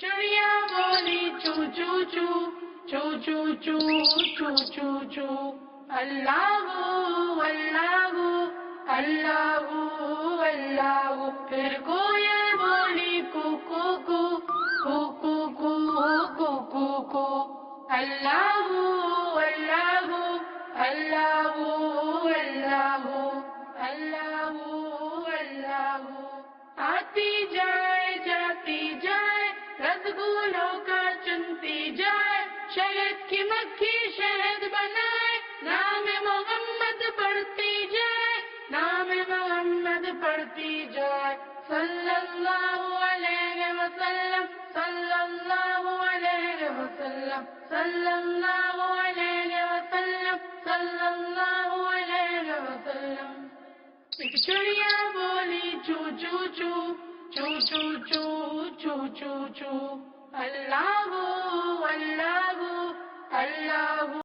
چڑیا بولی چو چو چو چو چو چو چو چو چو اللہ اللہ اللہ اللہ. پھر کوئل بولی کو کو کو کو کو کو کو کو کو اللہ اللہ اللہ اللہ اللہ اللہ. آتی جائے جاتی جائے رسگولوں کا چنتی جائے شہد کی مکھی شہد بنائے نام محمد پڑھتی جائے نام محمد پڑھتی جائے صلی اللہ علیہ وسلم صلی اللہ علیہ وسلم صلی اللہ علیہ وسلم صلی اللہ علیہ وسلم. ایک چڑیا بولی چو چو چو چو چو چو چو چو چو اللہ